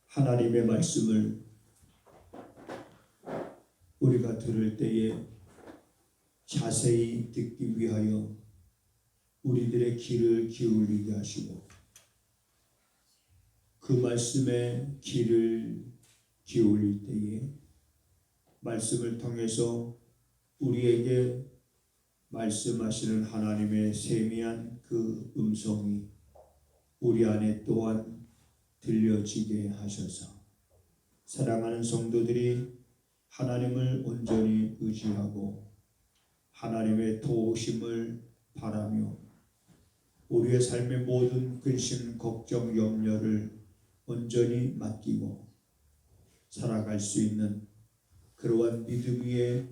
하나님의 말씀을 우리가 들을 때에 자세히 듣기 위하여 우리들의 귀를 기울이게 하시고 그 말씀에 귀를 기울일 때에 말씀을 통해서 우리에게 말씀하시는 하나님의 세미한 그 음성이 우리 안에 또한 들려지게 하셔서 사랑하는 성도들이 하나님을 온전히 의지하고 하나님의 도우심을 바라며 우리의 삶의 모든 근심, 걱정, 염려를 온전히 맡기고 살아갈 수 있는 그러한 믿음 위에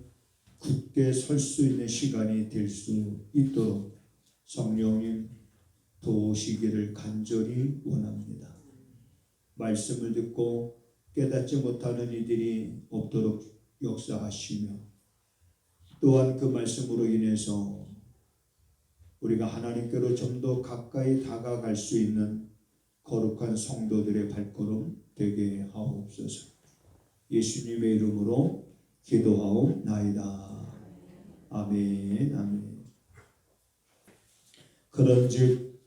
굳게 설 수 있는 시간이 될 수 있도록 성령님 도우시기를 간절히 원합니다. 말씀을 듣고 깨닫지 못하는 이들이 없도록 역사하시며 또한 그 말씀으로 인해서 우리가 하나님께로 좀 더 가까이 다가갈 수 있는 거룩한 성도들의 발걸음 되게 하옵소서. 예수님의 이름으로 기도하옵나이다. 아멘. 아멘. 그런즉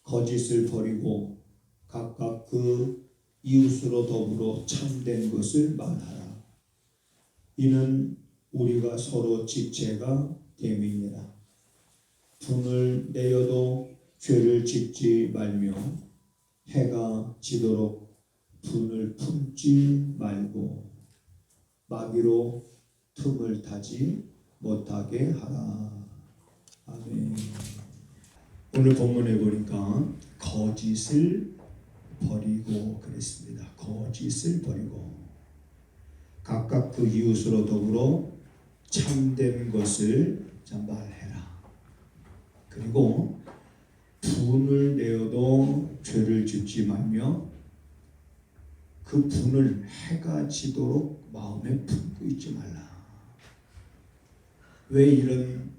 거짓을 버리고 각각 그 이웃으로 더불어 참된 것을 말하라. 이는 우리가 서로 지체가 됨이니라. 분을 내어도 죄를 짓지 말며 해가 지도록 분을 품지 말고 마귀로 틈을 타지 못하게 하라. 아멘. 오늘 본문에 보니까 거짓을 버리고 그랬습니다. 거짓을 버리고 각각 그 이웃으로 더불어 참된 것을 말해라. 그리고 분을 내어도 죄를 짓지 말며 그 분을 해가 지도록 마음에 품고 있지 말라. 왜 이런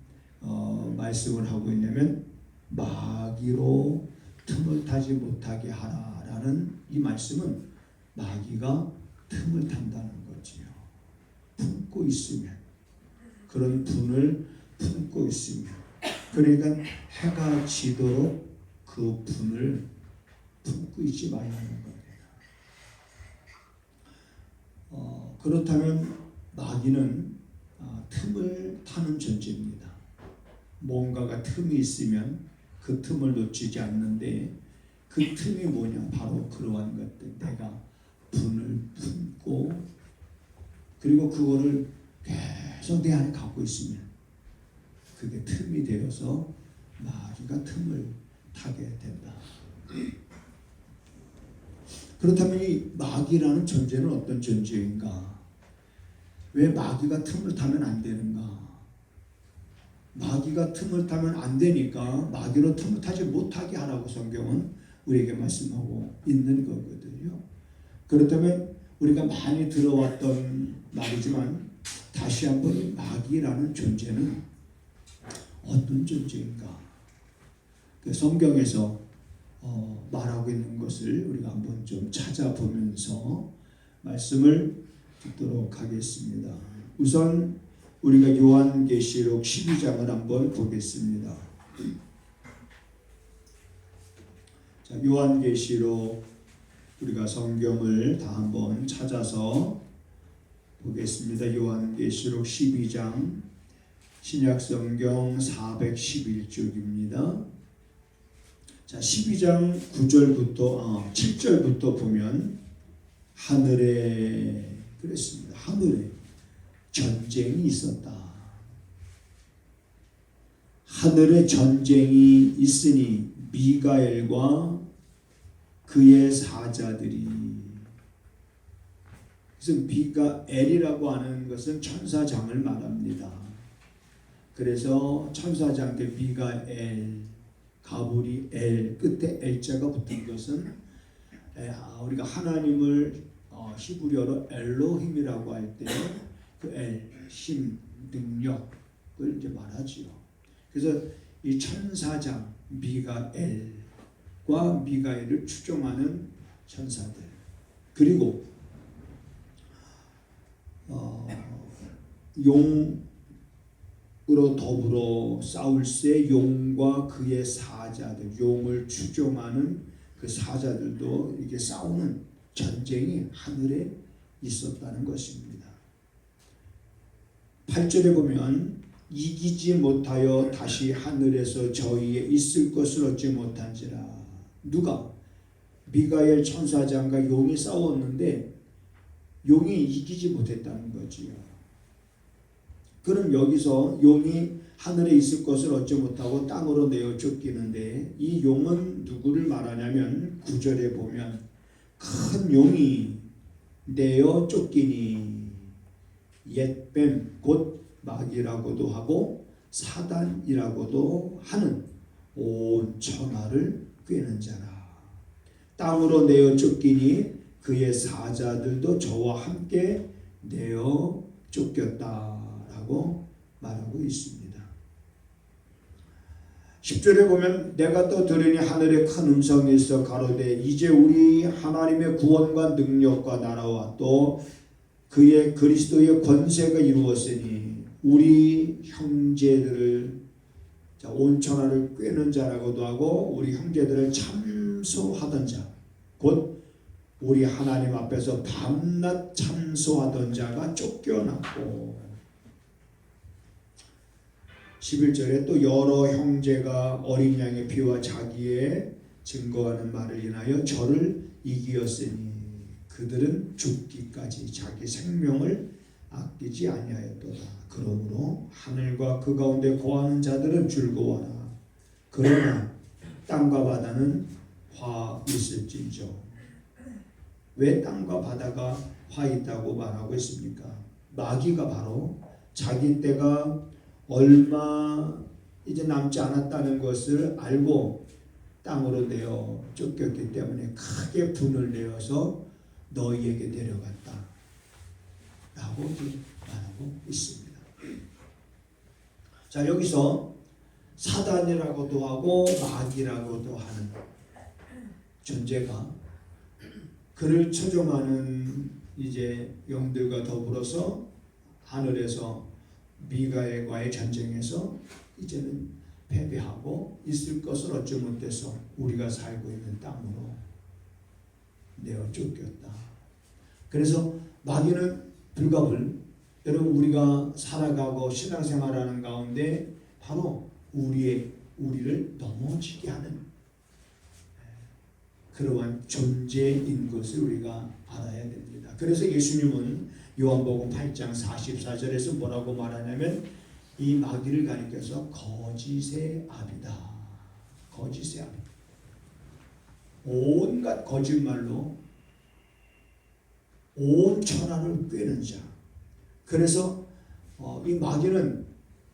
말씀을 하고 있냐면 마귀로 틈을 타지 못하게 하라라는 이 말씀은 마귀가 틈을 탄다는 거지요. 품고 있으면 그런 분을 품고 있으면 그러니까 해가 지도록 그 분을 품고 있지 말라는 거예요. 그렇다면 마귀는 틈을 타는 존재입니다. 뭔가가 틈이 있으면 그 틈을 놓치지 않는데 그 틈이 뭐냐? 바로 그러한 것들. 내가 분을 품고 그리고 그거를 계속 내 안에 갖고 있으면 그게 틈이 되어서 마귀가 틈을 타게 된다. 그렇다면 이 마귀라는 존재는 어떤 존재인가? 왜 마귀가 틈을 타면 안 되는가? 마귀가 틈을 타면 안 되니까 마귀로 틈을 타지 못하게 하라고 성경은 우리에게 말씀하고 있는 거거든요. 그렇다면 우리가 많이 들어왔던 말이지만 다시 한번 마귀라는 존재는 어떤 존재인가? 그 성경에서 말하고 있는 것을 우리가 한번 좀 찾아보면서 말씀을 듣도록 하겠습니다. 우선 우리가 요한계시록 12장을 한번 보겠습니다. 자, 요한계시록 우리가 성경을 다 한번 찾아서 보겠습니다. 요한계시록 12장 신약성경 411쪽입니다. 자, 12장 9절부터 7절부터 보면 하늘에 그랬습니다. 하늘에 전쟁이 있었다. 하늘에 전쟁이 있으니 미가엘과 그의 사자들이, 그래서 미가엘이라고 하는 것은 천사장을 말합니다. 그래서 천사장께 미가엘, 가브리엘, 끝에 엘자가 붙은 것은 우리가 하나님을 히브리어로 엘로힘이라고 할 때 그 엘, 힘, 능력을 이제 말하지요. 그래서 이 천사장 미가엘과 미가엘을 추종하는 천사들, 그리고 용으로 더불어 싸울새 용과 그의 사자들, 용을 추종하는 그 사자들도 이렇게 싸우는 전쟁이 하늘에 있었다는 것입니다. 8절에 보면 이기지 못하여 다시 하늘에서 저희에 있을 것을 얻지 못한지라. 누가? 미가엘 천사장과 용이 싸웠는데 용이 이기지 못했다는 거지요. 그럼 여기서 용이 하늘에 있을 것을 얻지 못하고 땅으로 내어 쫓기는데 이 용은 누구를 말하냐면 9절에 보면 큰 용이 내어 쫓기니 옛뱀 곧 마귀라고도 하고 사단이라고도 하는 온 천하를 꿰는 자라. 땅으로 내어 쫓기니 그의 사자들도 저와 함께 내어 쫓겼다라고 말하고 있습니다. 10절에 보면 내가 또 들으니 하늘에 큰 음성이 있어 가로되 이제 우리 하나님의 구원과 능력과 나라와 또 그의 그리스도의 권세가 이루었으니 우리 형제들을 온 천하를 꿰는 자라고도 하고 우리 형제들을 참소하던 자, 곧 우리 하나님 앞에서 밤낮 참소하던 자가 쫓겨났고 11절에 또 여러 형제가 어린 양의 피와 자기의 증거하는 말을 인하여 저를 이기었으니 그들은 죽기까지 자기 생명을 아끼지 아니하였도다. 그러므로 하늘과 그 가운데 거하는 자들은 즐거워하라. 그러나 땅과 바다는 화 있을진저. 왜 땅과 바다가 화 있다고 말하고 있습니까? 마귀가 바로 자기 때가 얼마 이제 남지 않았다는 것을 알고 땅으로 내어 쫓겼기 때문에 크게 분을 내어서 너희에게 내려갔다 라고 말하고 있습니다. 자, 여기서 사단이라고도 하고 마귀라고도 하는 존재가 그를 추종하는 이제 영들과 더불어서 하늘에서 미가엘과의 전쟁에서 이제는 패배하고 있을 것을 얻지 못해서 우리가 살고 있는 땅으로 내어 쫓겼다. 그래서 마귀는 불갑을 여러분 우리가 살아가고 신앙생활하는 가운데 바로 우리를 넘어지게 하는 그러한 존재인 것을 우리가 알아야 됩니다. 그래서 예수님은 요한복음 8장 44절에서 뭐라고 말하냐면 이 마귀를 가리켜서 거짓의 아비다. 거짓의 아비. 온갖 거짓말로 온 천하를 꿰는 자. 그래서 이 마귀는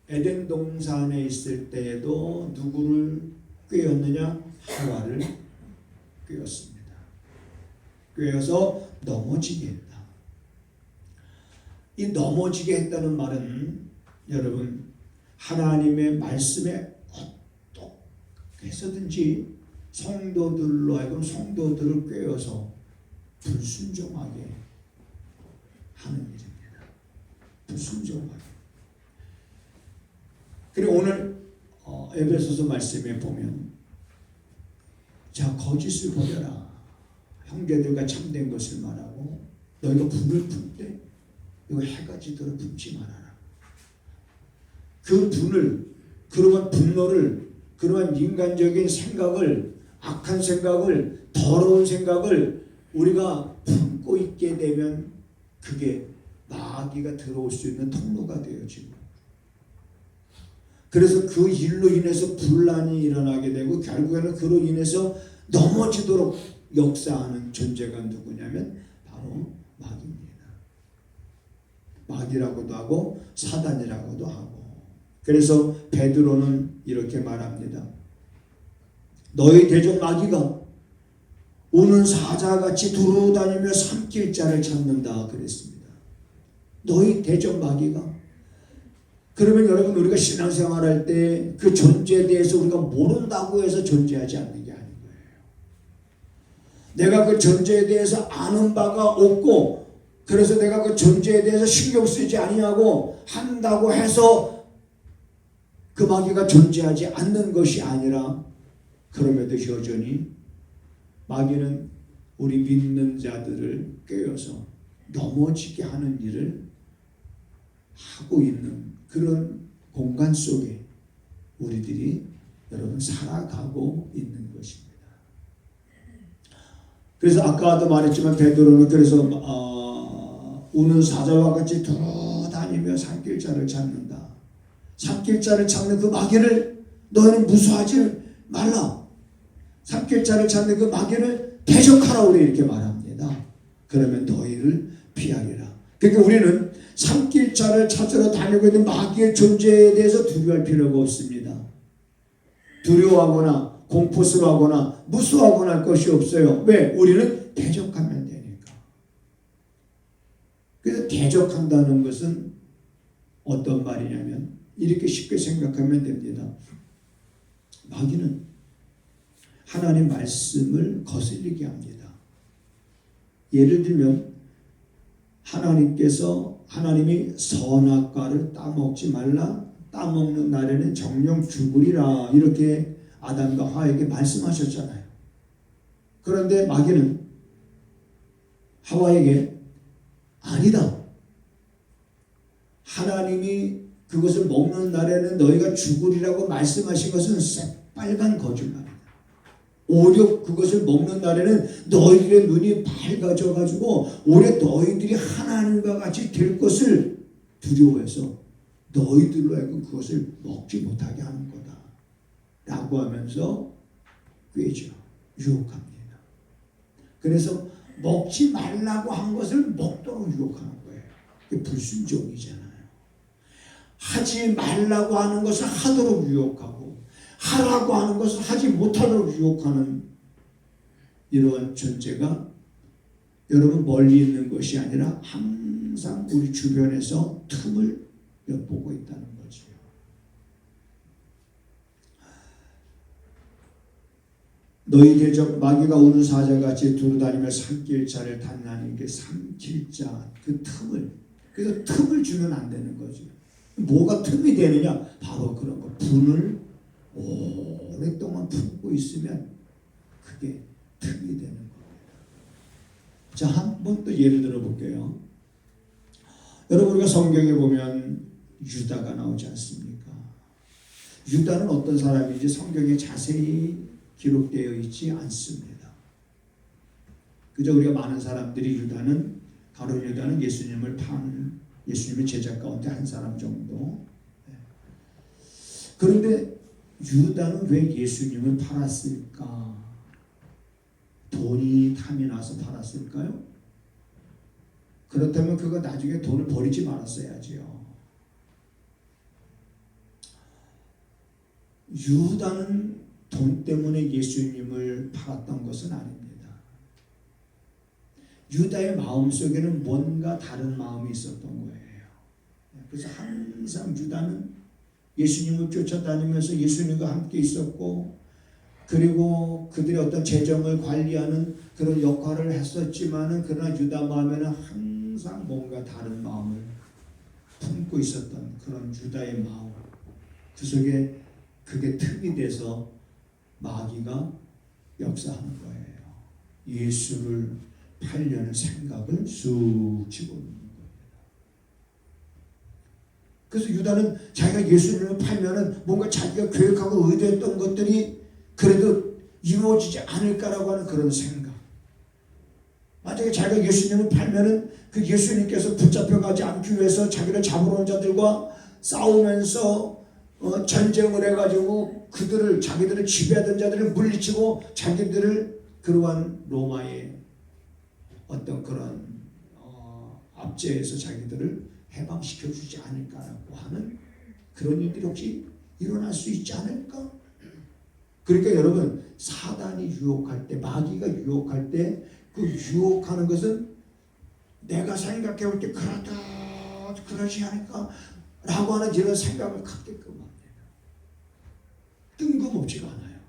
에덴 동산에 있을 때에도 누구를 꿰었느냐? 하와를 꿰었습니다. 꿰어서 넘어지게 했다. 이 넘어지게 했다는 말은 여러분 하나님의 말씀에 어떻게 해서든지 성도들로 하여금 성도들을 꿰어서 불순종하게 하는 일입니다. 불순종하게. 그리고 오늘 에베소서 말씀에 보면 자 거짓을 버려라. 형제들과 참된 것을 말하고 너희가 분을 풀 때 이거 해가 지도록 품지 말아라. 그 분을 그러한 분노를 그러한 인간적인 생각을 악한 생각을 더러운 생각을 우리가 품고 있게 되면 그게 마귀가 들어올 수 있는 통로가 되어지고 그래서 그 일로 인해서 분란이 일어나게 되고 결국에는 그로 인해서 넘어지도록 역사하는 존재가 누구냐면 바로 마귀입니다. 마귀라고도 하고 사단이라고도 하고 그래서 베드로는 이렇게 말합니다. 너희 대적 마귀가 우는 사자같이 두루다니며 삼킬 자를 찾는다 그랬습니다. 너희 대적 마귀가 그러면 여러분 우리가 신앙생활할 때 그 존재에 대해서 우리가 모른다고 해서 존재하지 않는 게 아닌 거예요. 내가 그 존재에 대해서 아는 바가 없고 그래서 내가 그 존재에 대해서 신경 쓰지 아니하고 한다고 해서 그 마귀가 존재하지 않는 것이 아니라 그럼에도 여전히 마귀는 우리 믿는 자들을 꿰어서 넘어지게 하는 일을 하고 있는 그런 공간 속에 우리들이 여러분 살아가고 있는 것입니다. 그래서 아까도 말했지만 베드로는 그래서 우는 사자와 같이 돌아다니며 산길자를 찾는다. 산길자를 찾는 그 마귀를 너희는 무수하지 말라. 산길자를 찾는 그 마귀를 대적하라 우리 이렇게 말합니다. 그러면 너희를 피하리라. 그러니까 우리는 산길자를 찾으러 다니고 있는 마귀의 존재에 대해서 두려워할 필요가 없습니다. 두려워하거나 공포스러워하거나 무서워하거나 할 것이 없어요. 왜? 우리는 대적하면 되니까. 그래서 대적한다는 것은 어떤 말이냐면 이렇게 쉽게 생각하면 됩니다. 마귀는 하나님 말씀을 거슬리게 합니다. 예를 들면 하나님이 선악과를 따먹지 말라, 따먹는 날에는 정령 죽으리라 이렇게 아담과 하와에게 말씀하셨잖아요. 그런데 마귀는 하와에게 아니다. 하나님이 그것을 먹는 날에는 너희가 죽으리라고 말씀하신 것은 새빨간 거짓말이다. 오히려 그것을 먹는 날에는 너희들의 눈이 밝아져 가지고 오히려 너희들이 하나님과 같이 될 것을 두려워해서 너희들로 하여금 그것을 먹지 못하게 하는 거다 라고 하면서 꾀죠. 유혹합니다. 그래서 먹지 말라고 한 것을 먹도록 유혹하는 거예요. 그게 불순종이잖아요. 하지 말라고 하는 것을 하도록 유혹하고 하라고 하는 것을 하지 못하도록 유혹하는 이러한 존재가 여러분 멀리 있는 것이 아니라 항상 우리 주변에서 틈을 엿보고 있다는 거죠. 너희 대적 마귀가 우는 사자같이 두루다니며 산길자를 탐나는 게 산길자 그 틈을 그래서 틈을 주면 안 되는 거죠. 뭐가 틈이 되느냐? 바로 그런 거. 분을 오랫동안 품고 있으면 그게 틈이 되는 겁니다. 자, 한 번 또 예를 들어 볼게요. 여러분 우리가 성경에 보면 유다가 나오지 않습니까? 유다는 어떤 사람인지 성경에 자세히 기록되어 있지 않습니다. 그저 우리가 많은 사람들이 가룟 유다는 예수님을 판 예수님의 제자 가운데 한 사람 정도. 그런데 유다는 왜 예수님을 팔았을까? 돈이 탐이 나서 팔았을까요? 그렇다면 그가 나중에 돈을 버리지 말았어야지요. 유다는 돈 때문에 예수님을 팔았던 것은 아닙니다. 유다의 마음속에는 뭔가 다른 마음이 있었던 거예요. 그래서 항상 유다는 예수님을 쫓아다니면서 예수님과 함께 있었고 그리고 그들의 어떤 재정을 관리하는 그런 역할을 했었지만은 그러나 유다 마음에는 항상 뭔가 다른 마음을 품고 있었던 그런 유다의 마음 그 속에 그게 틈이 돼서 마귀가 역사하는 거예요. 예수를 팔려는 생각을 쑥 집어넣는 겁니다. 그래서 유다는 자기가 예수님을 팔면은 뭔가 자기가 계획하고 의도했던 것들이 그래도 이루어지지 않을까라고 하는 그런 생각. 만약에 자기가 예수님을 팔면은 그 예수님께서 붙잡혀가지 않기 위해서 자기를 잡으러 온 자들과 싸우면서 전쟁을 해가지고 자기들을 지배하던 자들을 물리치고 자기들을 그러한 로마의 어떤 그런 압제에서 자기들을 해방시켜주지 않을까라고 하는 그런 일들이 혹시 일어날 수 있지 않을까? 그러니까 여러분 사단이 유혹할 때 마귀가 유혹할 때 그 유혹하는 것은 내가 생각해 볼 때 그러지 않을까 라고 하는 이런 생각을 갖게끔 합니다. 뜬금없지가 않아요.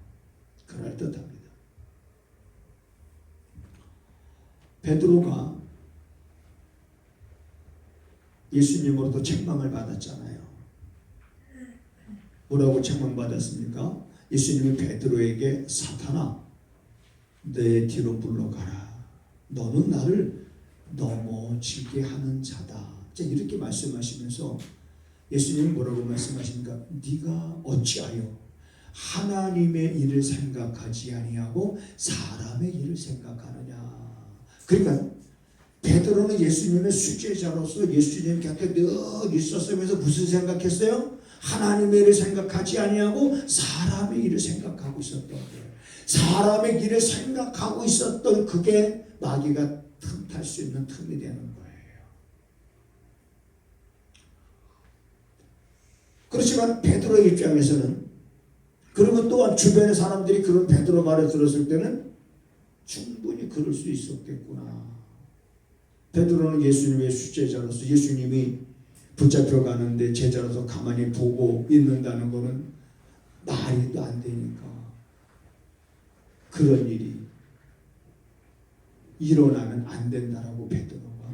그럴듯합니다. 베드로가 예수님으로부터 책망을 받았잖아요. 뭐라고 책망받았습니까? 예수님이 베드로에게 사탄아 내 뒤로 물러가라. 너는 나를 넘어지게 하는 자다. 이렇게 말씀하시면서 예수님은 뭐라고 말씀하십니까? 네가 어찌하여 하나님의 일을 생각하지 아니하고 사람의 일을 생각하느냐. 그러니까 베드로는 예수님의 수제자로서 예수님 곁에 늘 있었으면서 무슨 생각했어요? 하나님의 일을 생각하지 아니하고 사람의 일을 생각하고 있었던 거예요. 사람의 일을 생각하고 있었던 그게 마귀가 틈탈 수 있는 틈이 되는 거예요. 그렇지만 베드로의 입장에서는, 그리고 또한 주변의 사람들이 그런 베드로 말을 들었을 때는 충분히 그럴 수 있었겠구나. 베드로는 예수님의 수제자로서 예수님이 붙잡혀 가는데 제자로서 가만히 보고 있는다는 것은 말이도 안 되니까 그런 일이 일어나면 안 된다라고 베드로가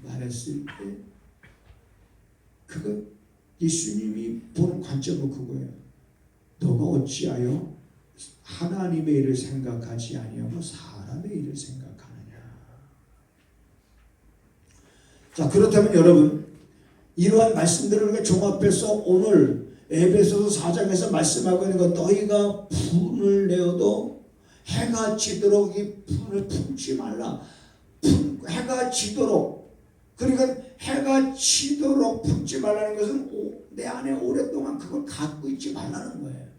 말했을 때, 그거 예수님이 보는 관점은 그거예요. 너가 어찌하여 하나님의 일을 생각하지 아니하고 사람의 일을 생각하느냐. 자, 그렇다면 여러분, 이러한 말씀들을 종합해서 오늘 에베소서 4장에서 말씀하고 있는 것, 너희가 분을 내어도 해가 지도록 이 분을 품지 말라. 해가 지도록, 그러니까 해가 지도록 품지 말라는 것은 내 안에 오랫동안 그걸 갖고 있지 말라는 거예요.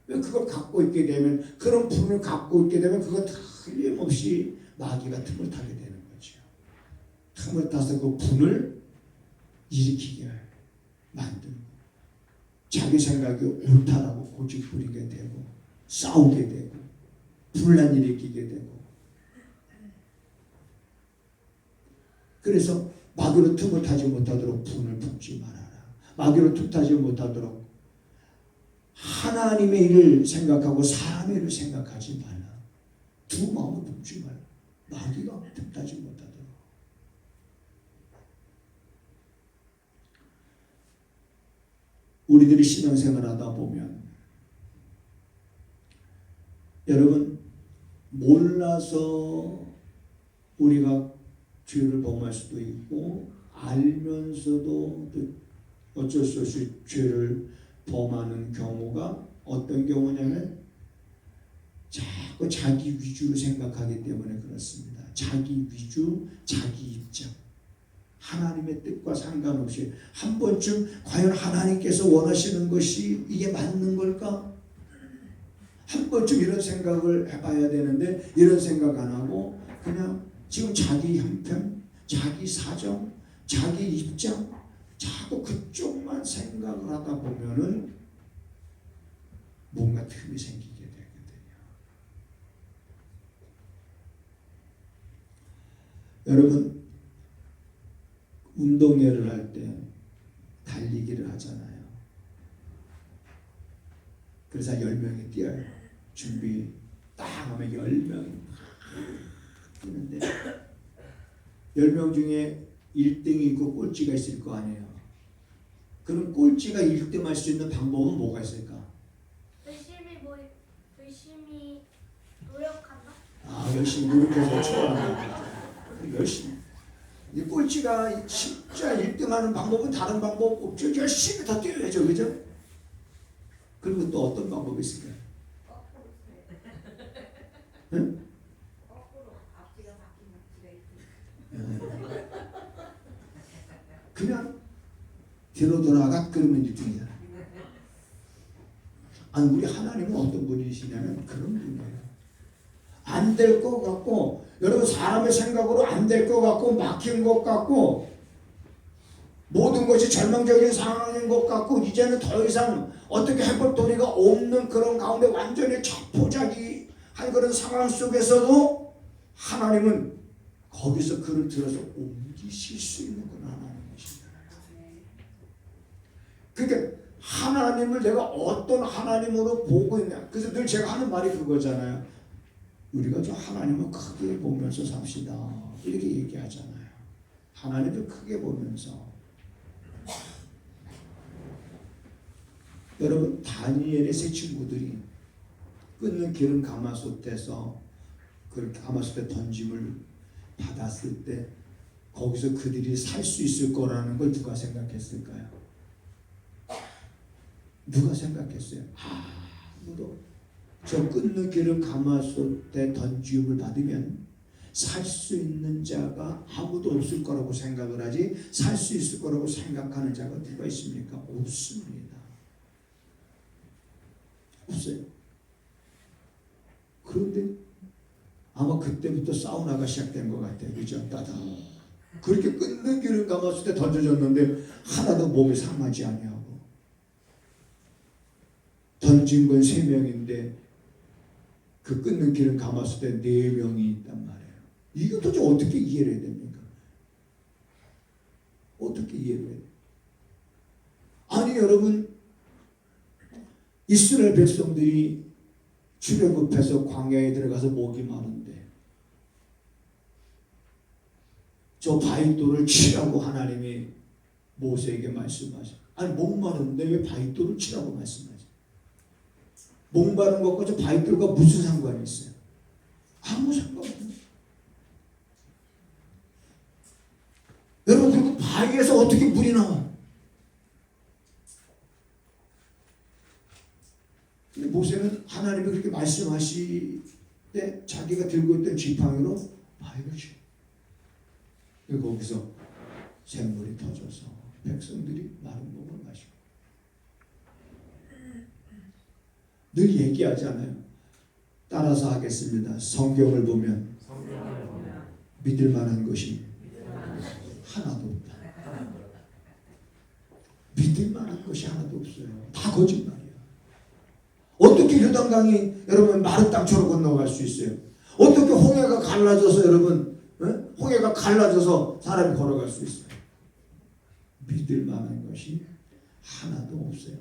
왜 그걸 갖고 있게 되면, 그런 분을 갖고 있게 되면 그거 틀림없이 마귀가 틈을 타게 되는 거죠. 틈을 타서 그 분을 일으키게 만들고 자기 생각이 옳다라고 고집 부리게 되고 싸우게 되고 분란 일으키게 되고, 그래서 마귀로 틈을 타지 못하도록 분을 품지 말아라. 마귀로 틈 타지 못하도록 하나님의 일을 생각하고 사람의 일을 생각하지 말라. 두 마음을 품지 말라. 마귀가 틈 타지 못하도록. 우리들이 신앙생활 하다 보면 여러분, 몰라서 우리가 죄를 범할 수도 있고 알면서도 어쩔 수 없이 죄를 범하는 경우가 어떤 경우냐면 자꾸 자기 위주로 생각하기 때문에 그렇습니다. 자기 위주, 자기 입장. 하나님의 뜻과 상관없이 한 번쯤 과연 하나님께서 원하시는 것이 이게 맞는 걸까? 한 번쯤 이런 생각을 해봐야 되는데 이런 생각 안 하고 그냥 지금 자기 형편, 자기 사정, 자기 입장, 자꾸 그쪽만 생각을 하다 보면은 뭔가 틈이 생기게 되거든요. 여러분, 운동회를 할 때 달리기를 하잖아요. 그래서 10명이 뛰어요. 준비 딱 하면 10명이 뛰는데 10명 중에 1등이 있고 꼴찌가 있을 거 아니에요. 그럼 꼴찌가 1등할 수 있는 방법은 뭐가 있을까? 열심히 노력한다? 열심히 노력해서 초월한다. 열심히. 이 꼴찌가 진짜 1등하는 방법은 다른 방법 없죠. 열심히 더 뛰어야죠, 그죠? 그리고 또 어떤 방법이 있을까요? 응? 그냥 뒤로 돌아가 그러면 1등이잖아. 아니, 우리 하나님은 어떤 분이시냐면 그런 분이에요. 안 될 것 같고, 여러분, 사람의 생각으로 안 될 것 같고 막힌 것 같고 모든 것이 절망적인 상황인 것 같고 이제는 더 이상 어떻게 해볼 도리가 없는 그런 가운데 완전히 척포자기한 그런 상황 속에서도 하나님은 거기서 그를 들어서 옮기실 수 있는 건 하나님 것이잖아요. 그러니까 하나님을 내가 어떤 하나님으로 보고 있냐. 그래서 늘 제가 하는 말이 그거잖아요. 우리가 좀 하나님을 크게 보면서 삽시다 이렇게 얘기하잖아요. 하나님을 크게 보면서. 여러분 다니엘의 세 친구들이 끊는 기름 가마솥에서 그 가마솥에 던짐을 받았을 때 거기서 그들이 살 수 있을 거라는 걸 누가 생각했을까요? 누가 생각했어요? 아무도. 저 끊는 기름 가마솥에 던짐을 받으면 살 수 있는 자가 아무도 없을 거라고 생각을 하지 살 수 있을 거라고 생각하는 자가 누가 있습니까? 없습니다. 없어요. 그런데 아마 그때부터 사우나가 시작된 것 같아요. 그죠? 따다. 그렇게 끊는 기름 가마솥에 던져졌는데 하나도 몸이 상하지 아니하고 던진 건 3명인데 그 끊는 기름 가마솥에 4명이 있단 말이에요. 이게 도대체 어떻게 이해를 해야 됩니까? 어떻게 이해를 해야 돼요? 아니 여러분 이스라엘 백성들이 출애굽해서 광야에 들어가서 목이 마른데 저 바위돌을 치라고 하나님이 모세에게 말씀하셔. 아니 목 마른데 왜 바위돌을 치라고 말씀하셔? 목 마른 것과 저 바위돌과 무슨 상관이 있어요? 아무 상관없어요. 여러분 그리고 바위에서 어떻게 물이 나와? 근데 모세는 하나님이 그렇게 말씀하실 때 자기가 들고 있던 지팡이로 바위를 쳐. 거기서 샘물이 터져서 백성들이 마른 목을 마시고. 늘 얘기하잖아요. 따라서 하겠습니다. 성경을 보면 믿을 만한 것이 하나도 없다. 믿을 만한 것이 하나도 없어요. 다 거짓말이에요. 어떻게 요단강이 여러분 마른 땅처럼 건너갈 수 있어요? 어떻게 홍해가 갈라져서 여러분 홍해가 갈라져서 사람이 걸어갈 수 있어요? 믿을 만한 것이 하나도 없어요.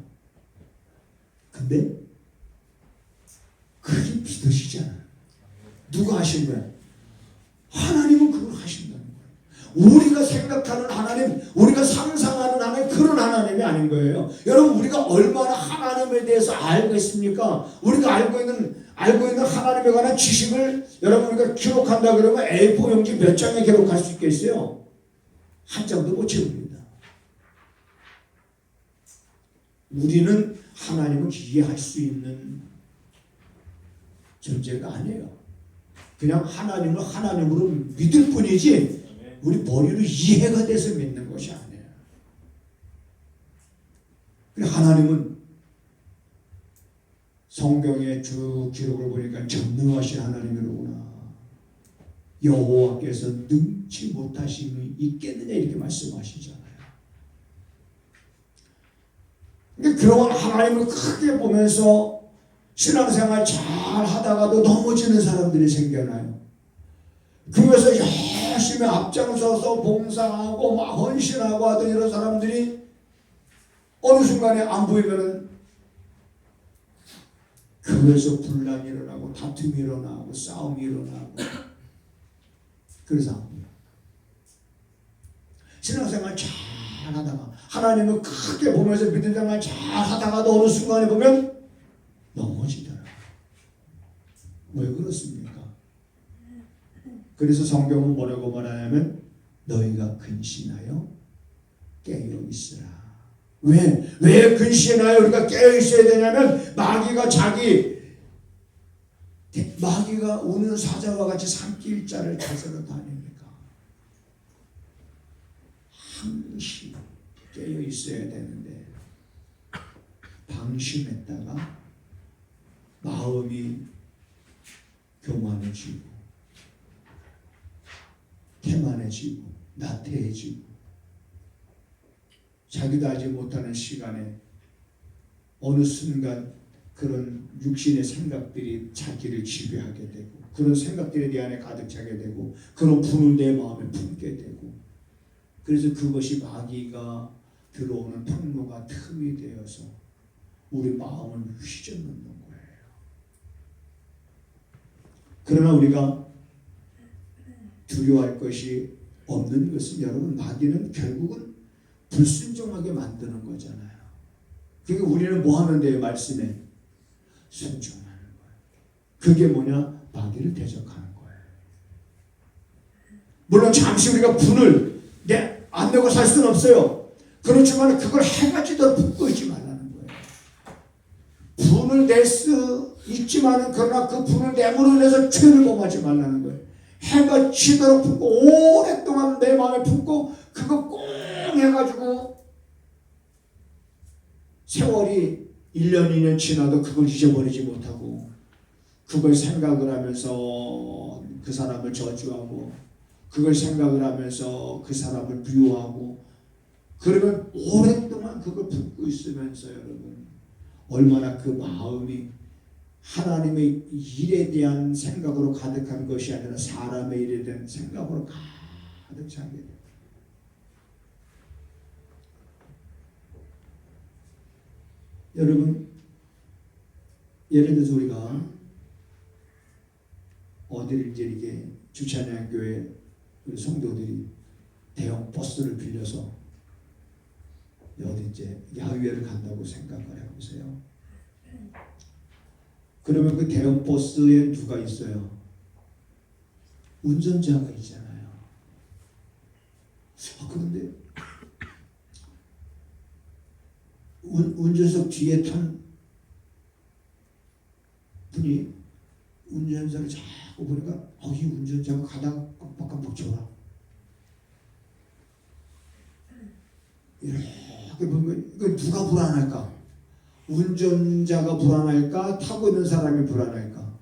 근데 그게 믿으시잖아요. 누가 하신 거야? 하나님은 그걸 하신다는 거예요. 우리가 생각하는 하나님, 우리가 상상하는 하나님, 그런 하나님이 아닌 거예요. 여러분 우리가 얼마나 하나님에 대해서 알고 있습니까? 우리가 알고 있는 하나님에 관한 지식을 여러분 우리가 기록한다 그러면 A4 용지 몇 장에 기록할 수 있겠어요? 한 장도 못 채웁니다. 우리는 하나님을 이해할 수 있는 존재가 아니에요. 그냥 하나님을 하나님으로 믿을 뿐이지 우리 머리로 이해가 돼서 믿는 것이 아니에요. 하나님은 성경의 쭉 기록을 보니까 전능하신 하나님이로구나. 여호와께서 능치 못하심이 있겠느냐 이렇게 말씀하시잖아요. 그런 하나님을 크게 보면서 신앙생활 잘 하다가도 넘어지는 사람들이 생겨나요. 교회에서 열심히 앞장서서 봉사하고 막 헌신하고 하던 이런 사람들이 어느 순간에 안 보이면은 교회에서 분란이 일어나고 다툼이 일어나고 싸움이 일어나고 그래서 안 보여. 신앙생활 잘 하다가 하나님을 크게 보면서 믿음 생활 잘 하다가도 어느 순간에 보면 넘어지더라. 왜 그렇습니까? 그래서 성경은 뭐라고 말하냐면 너희가 근신하여 깨어있으라. 왜 근신하여 우리가 깨어있어야 되냐면 마귀가 우는 사자와 같이 산길자를 찾으러 다닙니까? 항시 깨어있어야 되는데 방심했다가 마음이 교만해지고 태만해지고 나태해지고 자기도 알지 못하는 시간에 어느 순간 그런 육신의 생각들이 자기를 지배하게 되고 그런 생각들이 내 안에 가득 차게 되고 그런 분을 내 마음에 품게 되고 그래서 그것이 마귀가 들어오는 통로가 틈이 되어서 우리 마음을 휘저넣는 거예요. 그러나 우리가 두려워할 것이 없는 것은 여러분 마귀는 결국은 불순종하게 만드는 거잖아요. 그러니까 우리는 뭐 하면 돼요? 말씀에 순종하는 거예요. 그게 뭐냐? 마귀를 대적하는 거예요. 물론 잠시 우리가 분을 안 내고 살 수는 없어요. 그렇지만 그걸 해가 지도록 붙고 있지 말라는 거예요. 분을 낼 수 있지만 그러나 그 분을 내므로 인해서 죄를 범하지 말라는 거예요. 해가 지도록 품고 오랫동안 내 마음에 품고 그거 꼭 해가지고 세월이 1년 2년 지나도 그걸 잊어버리지 못하고 그걸 생각을 하면서 그 사람을 저주하고 그걸 생각을 하면서 그 사람을 미워하고 그러면 오랫동안 그걸 품고 있으면서 여러분 얼마나 그 마음이 하나님의 일에 대한 생각으로 가득한 것이 아니라 사람의 일에 대한 생각으로 가득 차게 돼요. 여러분 예를 들어서 우리가 어디를 이제 이렇게 주차장 교회 우리 성도들이 대형 버스를 빌려서 어디 이제 야외를 간다고 생각을 해보세요. 그러면 그 대형 버스에 누가 있어요? 운전자가 있잖아요. 그런데 운전석 뒤에 탄 분이 운전자를 자꾸 보니까 이 운전자가 가다가 깜빡깜빡 줘라. 이렇게 보면 이거 누가 불안할까? 운전자가 불안할까? 타고 있는 사람이 불안할까?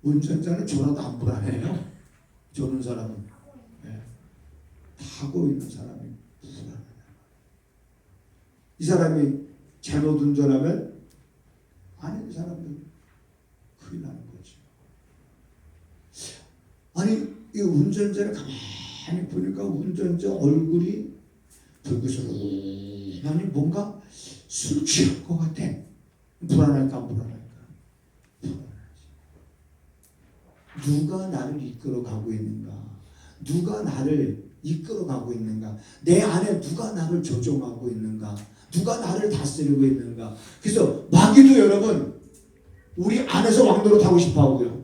운전자는 줘라도 안 불안해요. 조는 사람은. 네. 타고 있는 사람이 불안해요. 이 사람이 잘못 운전하면 아닌 사람들 큰일 나는 거지. 아니 이 운전자를 가만히 보니까 운전자 얼굴이 불구스러워. 뭔가 술 취할 것 같아. 불안할까 안 불안할까? 불안하지. 누가 나를 이끌어가고 있는가? 누가 나를 이끌어가고 있는가? 내 안에 누가 나를 조종하고 있는가? 누가 나를 다스리고 있는가? 그래서 마귀도 여러분 우리 안에서 왕노릇 하고 싶어 하고요.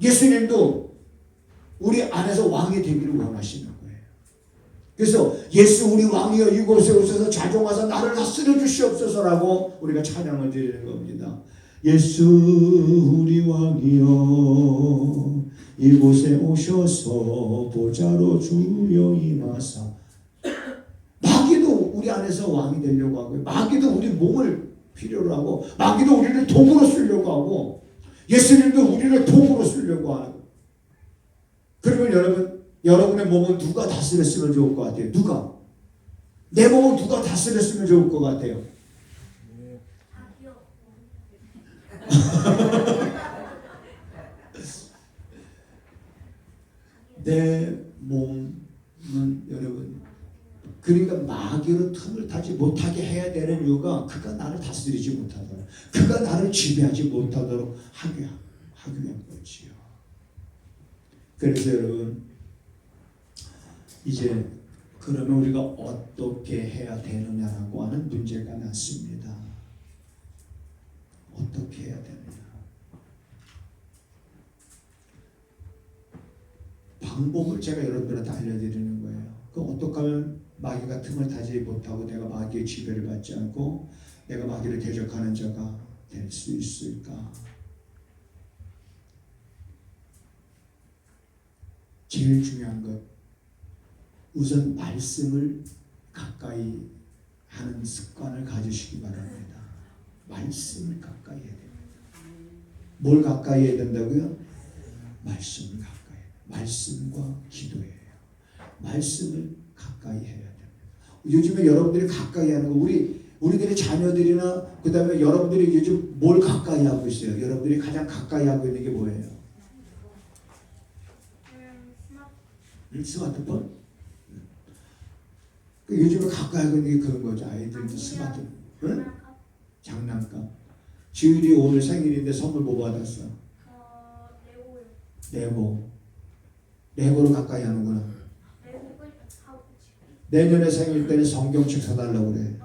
예수님도 우리 안에서 왕이 되기를 원하시는 거예요. 그래서 예수 우리 왕이여 이곳에 오셔서 자종하사 나를 다스려 주시옵소서라고 우리가 찬양을 드리는 겁니다. 예수 우리 왕이여 이곳에 오셔서 보좌로 주여 임하사. 마귀도 우리 안에서 왕이 되려고 하고요. 마귀도 우리 몸을 필요로 하고 마귀도 우리를 도구로 쓰려고 하고 예수님도 우리를 도구로 쓰려고 하고. 그러면 여러분의 몸은 누가 다스렸으면 좋을 것 같아요? 누가? 내 몸은 누가 다스렸으면 좋을 것 같아요? 내 몸은 여러분 그러니까 마귀로 틈을 타지 못하게 해야 되는 이유가 그가 나를 다스리지 못하도록 그가 나를 지배하지 못하도록 하기 위한 거지요. 그래서 여러분 이제 그러면 우리가 어떻게 해야 되느냐라고 하는 문제가 났습니다. 어떻게 해야 되느냐? 방법을 제가 여러분들한테 알려드리는 거예요. 그 어떻게 하면 마귀가 틈을 타지 못하고 내가 마귀의 지배를 받지 않고 내가 마귀를 대적하는 자가 될 수 있을까? 제일 중요한 것 우선 말씀을 가까이 하는 습관을 가지시기 바랍니다. 말씀을 가까이 해야 됩니다. 뭘 가까이 해야 된다고요? 말씀을 가까이. 말씀과 기도예요. 말씀을 가까이 해야 됩니다. 요즘에 여러분들이 가까이 하는 거 우리들의 자녀들이나 그 다음에 여러분들이 요즘 뭘 가까이 하고 있어요? 여러분들이 가장 가까이 하고 있는 게 뭐예요? 스마트폰? 요즘에 가까이 하고 있는 게 그런 거죠. 아이들도 스마트폰. 응? 장난감. 지율이 오늘 생일인데 선물 뭐 받았어? 레고요. 레고. 레고를 가까이 하는구나. 레고를 하고 싶어. 내년에 생일 때는 성경책 사달라고 그래.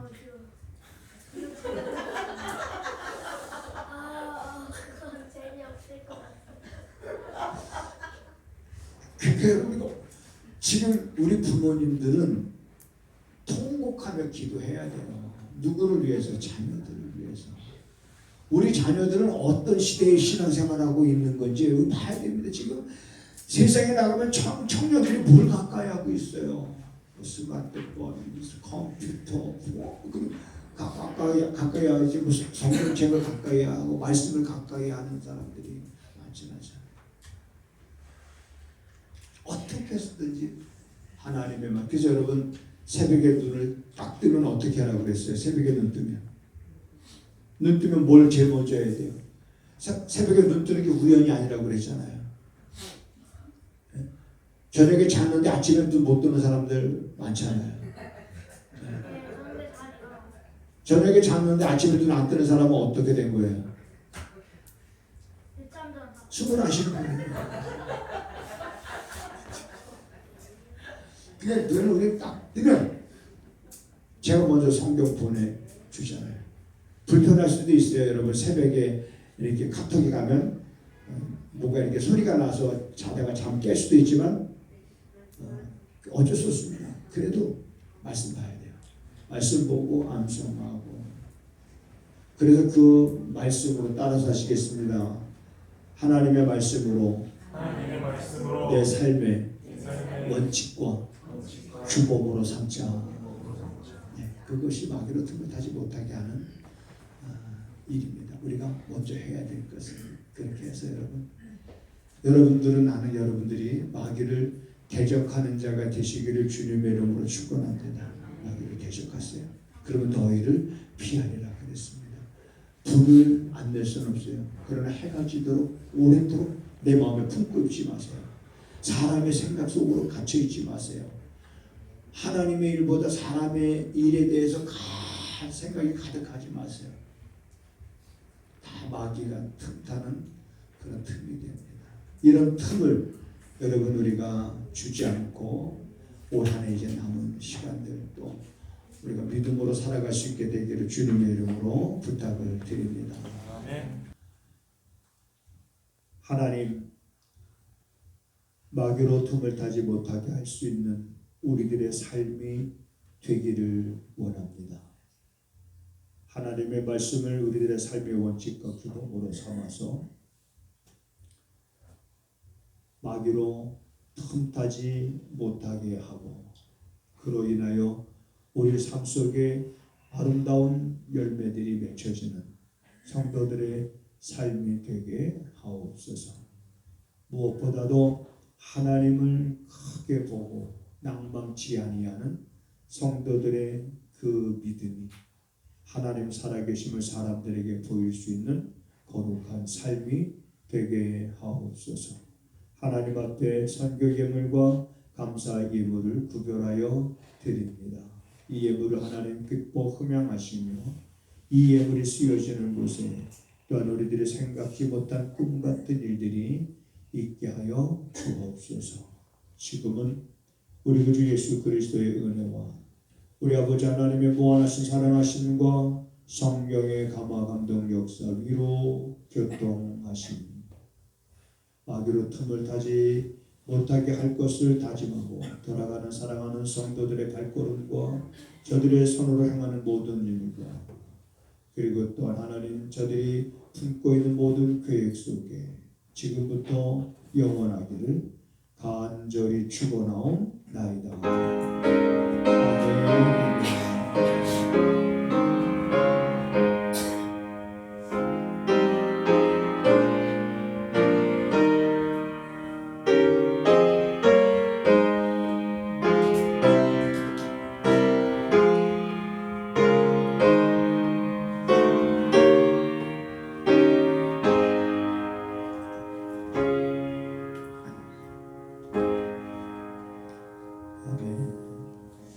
그건 재미없을 것 같아. 그러니까 우리가 지금 우리 부모님들은 통곡하며 기도해야 돼요. 누구를 위해서? 자녀들을 위해서. 우리 자녀들은 어떤 시대의 신앙생활하고 있는 건지 여기 봐야 됩니다. 지금 세상에 나가면 청년들이 뭘 가까이 하고 있어요. 스마트폰, 컴퓨터, 가까이 하지 무슨 성경책을 가까이 하고 말씀을 가까이 하는 사람들이 많지 않아요. 어떻게 해서든지 하나님의 말. 그래서 여러분 새벽에 눈을 딱 뜨면 어떻게 하라고 그랬어요? 새벽에 눈 뜨면 뭘 제일 먼저 해야 돼요? 새벽에 눈 뜨는 게 우연이 아니라고 그랬잖아요. 저녁에 잤는데 아침에 눈 못 뜨는 사람들 많잖아요. 저녁에 잤는데 아침에 눈 안 뜨는 사람은 어떻게 된 거예요? 숨을 안 쉬는 거예요. 그냥 눈을 우리 딱 뜨면 제가 먼저 성경 보내주잖아요. 불편할 수도 있어요. 여러분 새벽에 이렇게 카톡이 가면 뭔가 이렇게 소리가 나서 자다가 잠 깰 수도 있지만 어쩔 수 없습니다. 그래도 말씀 봐야 돼요. 말씀 보고 암송하고. 그래서 그 말씀으로 따라서 하시겠습니다. 하나님의 말씀으로 내 삶의 원칙과 규범으로 삼자. 네, 그것이 마귀로 틈을 타지 못하게 하는 일입니다. 우리가 먼저 해야 될 것은 그렇게 해서 여러분들은 아는 여러분들이 마귀를 대적하는 자가 되시기를 주님의 이름으로 축원합니다. 마귀를 대적하세요. 그러면 너희를 피하리라 그랬습니다. 불을 안 낼 수는 없어요. 그러나 해가 지도록 오래도록 내 마음에 품고 있지 마세요. 사람의 생각 속으로 갇혀 있지 마세요. 하나님의 일보다 사람의 일에 대해서 생각이 가득하지 마세요. 다 마귀가 틈타는 그런 틈이 됩니다. 이런 틈을 여러분 우리가 주지 않고 올 한 해 이제 남은 시간들 또 우리가 믿음으로 살아갈 수 있게 되기를 주님의 이름으로 부탁을 드립니다. 하나님, 마귀로 틈을 타지 못하게 할 수 있는 우리들의 삶이 되기를 원합니다. 하나님의 말씀을 우리들의 삶의 원칙과 규범으로 삼아서 마귀로 틈타지 못하게 하고 그로 인하여 우리 삶 속에 아름다운 열매들이 맺혀지는 성도들의 삶이 되게 하옵소서. 무엇보다도 하나님을 크게 보고 낭망치 아니하는 성도들의 그 믿음이 하나님 살아계심을 사람들에게 보일 수 있는 거룩한 삶이 되게 하옵소서. 하나님 앞에 선교 예물과 감사 예물을 구별하여 드립니다. 이 예물을 하나님 기뻐 흠양하시며 이 예물이 쓰여지는 곳에 또한 우리들이 생각지 못한 꿈 같은 일들이 있게 하여 주옵소서. 지금은 우리 구주 예수 그리스도의 은혜와 우리 아버지 하나님의 무한하신 사랑하심과 성령의 감화 감동 역사 위로 교통하심 마귀로 틈을 타지 못하게 할 것을 다짐하고 돌아가는 사랑하는 성도들의 발걸음과 저들의 손으로 행하는 모든 일과 그리고 또한 하나님 저들이 품고 있는 모든 계획 속에 지금부터 영원하기를 간절히 축원하옵나이다. 아멘.